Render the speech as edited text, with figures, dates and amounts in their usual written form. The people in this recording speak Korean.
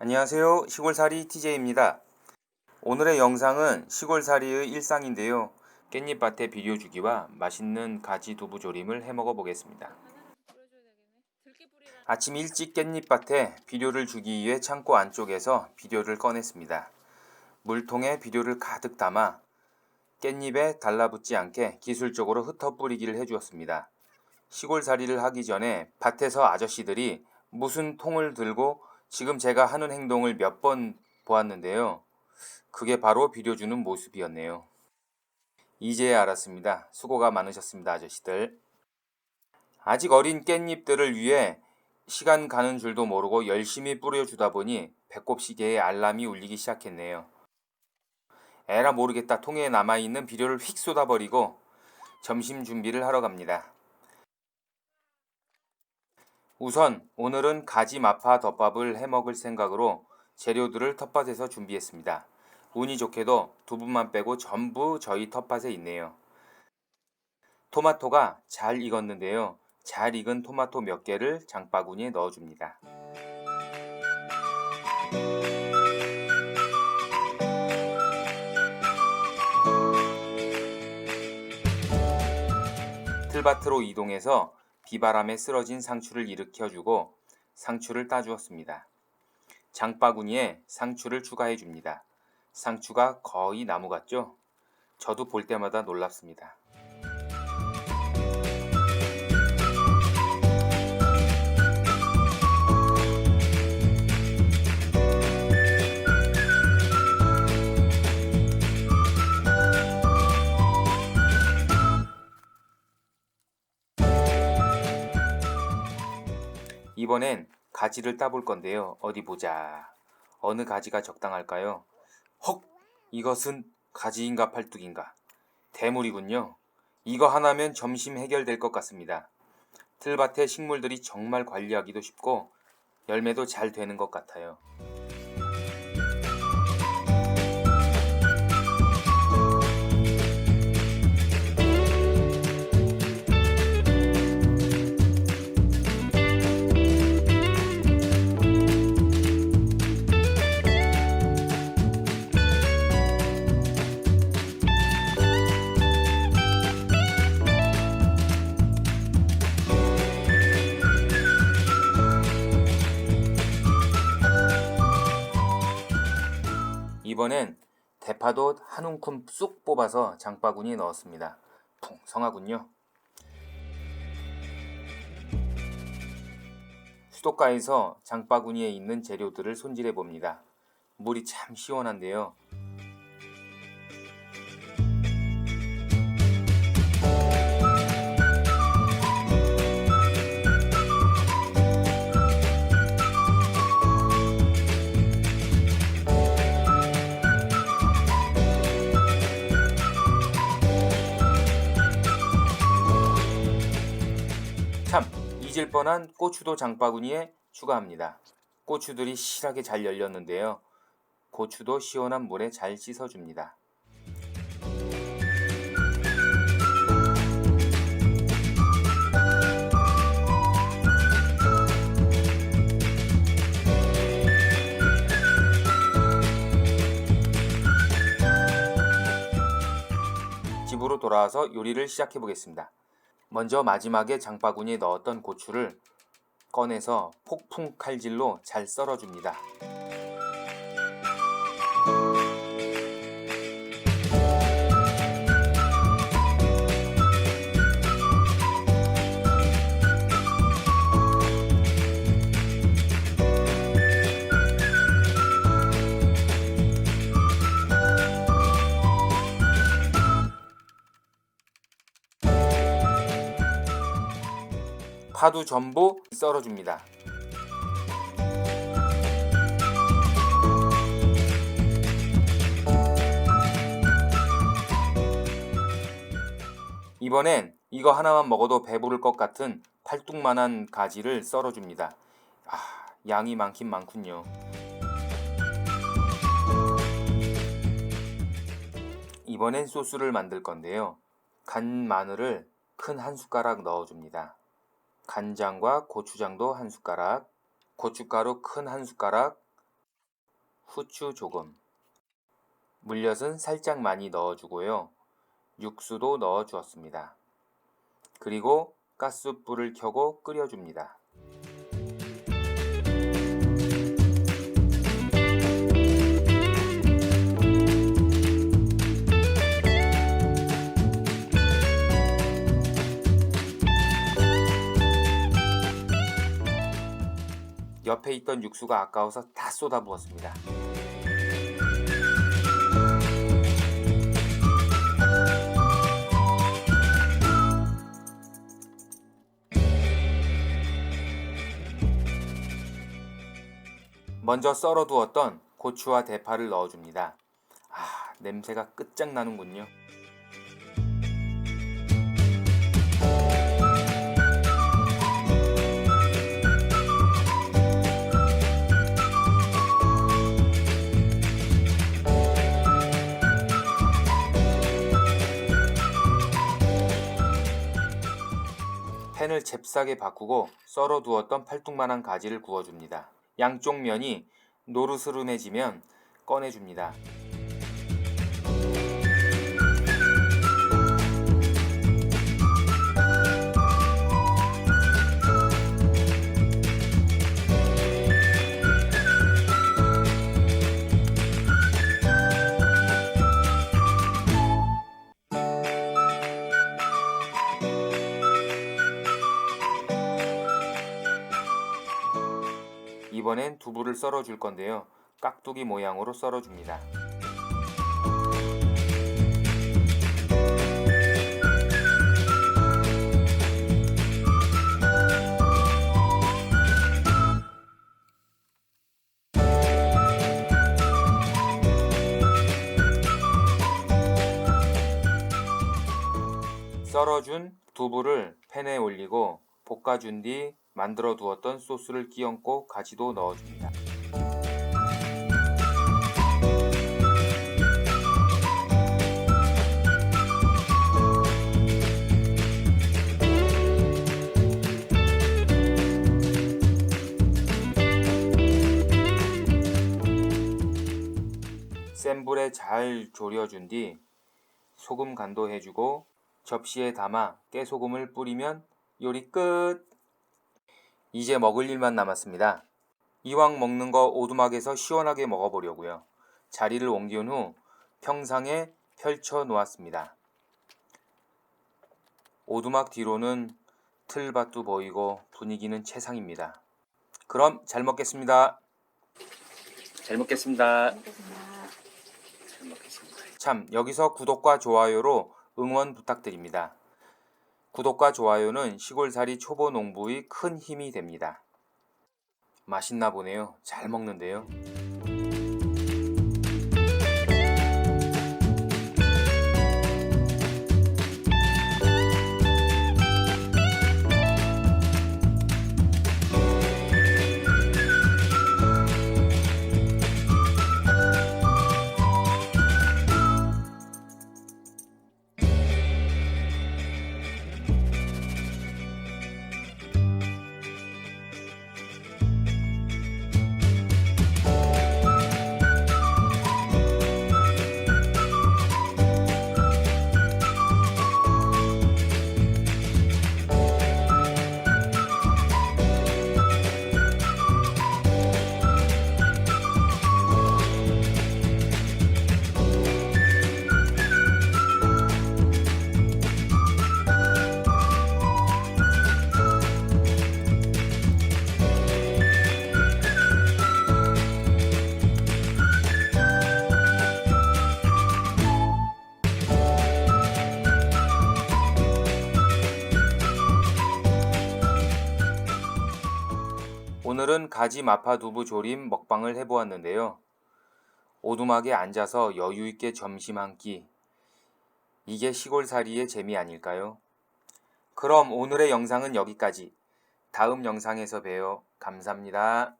안녕하세요. 시골살이 TJ입니다. 오늘의 영상은 시골살이의 일상인데요. 깻잎밭에 비료 주기와 맛있는 가지 두부 조림을 해 먹어 보겠습니다. 아침 일찍 깻잎밭에 비료를 주기 위해 창고 안쪽에서 비료를 꺼냈습니다. 물통에 비료를 가득 담아 깻잎에 달라붙지 않게 기술적으로 흩어 뿌리기를 해주었습니다. 시골살이를 하기 전에 밭에서 아저씨들이 무슨 통을 들고 지금 제가 하는 행동을 몇 번 보았는데요. 그게 바로 비료 주는 모습이었네요. 이제야 알았습니다. 수고가 많으셨습니다, 아저씨들. 아직 어린 깻잎들을 위해 시간 가는 줄도 모르고 열심히 뿌려주다 보니 배꼽시계에 알람이 울리기 시작했네요. 에라 모르겠다. 통에 남아있는 비료를 휙 쏟아버리고 점심 준비를 하러 갑니다. 우선 오늘은 가지 마파 덮밥을 해먹을 생각으로 재료들을 텃밭에서 준비했습니다. 운이 좋게도 두부만 빼고 전부 저희 텃밭에 있네요. 토마토가 잘 익었는데요. 잘 익은 토마토 몇 개를 장바구니에 넣어줍니다. 틀밭으로 이동해서 비바람에 쓰러진 상추를 일으켜주고 상추를 따주었습니다. 장바구니에 상추를 추가해 줍니다. 상추가 거의 나무 같죠? 저도 볼 때마다 놀랍습니다. 이번엔 가지를 따볼 건데요. 어디 보자. 어느 가지가 적당할까요? 헉! 이것은 가지인가 팔뚝인가? 대물이군요. 이거 하나면 점심 해결될 것 같습니다. 틀밭의 식물들이 정말 관리하기도 쉽고 열매도 잘 되는 것 같아요. 이번엔 대파도 한 움큼 쑥 뽑아서 장바구니에 넣었습니다. 풍성하군요. 수도가에서 장바구니에 있는 재료들을 손질해 봅니다. 물이 참 시원한데요. 참, 잊을 뻔한 고추도 장바구니에 추가합니다. 고추들이 실하게 잘 열렸는데요. 고추도 시원한 물에 잘 씻어줍니다. 집으로 돌아와서 요리를 시작해 보겠습니다. 먼저 마지막에 장바구니에 넣었던 고추를 꺼내서 폭풍 칼질로 잘 썰어줍니다. 파도 전부 썰어줍니다. 이번엔 이거 하나만 먹어도 배부를 것 같은 팔뚝만한 가지를 썰어줍니다. 양이 많긴 많군요. 이번엔 소스를 만들 건데요. 간 마늘을 큰 한 숟가락 넣어줍니다. 간장과 고추장도 한 숟가락, 고춧가루 큰 한 숟가락, 후추 조금, 물엿은 살짝 많이 넣어주고요. 육수도 넣어 주었습니다. 그리고 가스불을 켜고 끓여줍니다. 옆에 있던 육수가 아까워서 다 쏟아 부었습니다. 먼저 썰어 두었던 고추와 대파를 넣어줍니다. 냄새가 끝장나는군요. 팬을 잽싸게 바꾸고 썰어 두었던 팔뚝만한 가지를 구워줍니다. 양쪽 면이 노르스름해지면 꺼내줍니다. 이번엔 두부를 썰어 줄 건데요. 깍두기 모양으로 썰어 줍니다. 썰어준 두부를 팬에 올리고 볶아준 뒤 만들어 두었던 소스를 끼얹고 가지도 넣어줍니다. 센 불에 잘 졸여준 뒤 소금 간도 해주고 접시에 담아 깨소금을 뿌리면 요리 끝! 이제 먹을 일만 남았습니다. 이왕 먹는 거 오두막에서 시원하게 먹어보려고요. 자리를 옮긴 후 평상에 펼쳐 놓았습니다. 오두막 뒤로는 틀밭도 보이고 분위기는 최상입니다. 그럼 잘 먹겠습니다. 잘 먹겠습니다. 잘 먹겠습니다. 참, 여기서 구독과 좋아요로 응원 부탁드립니다. 구독과 좋아요는 시골살이 초보 농부의 큰 힘이 됩니다. 맛있나 보네요. 잘 먹는데요. 오늘은 가지 마파 두부 조림 먹방을 해보았는데요. 오두막에 앉아서 여유있게 점심 한 끼. 이게 시골살이의 재미 아닐까요? 그럼 오늘의 영상은 여기까지. 다음 영상에서 봬요. 감사합니다.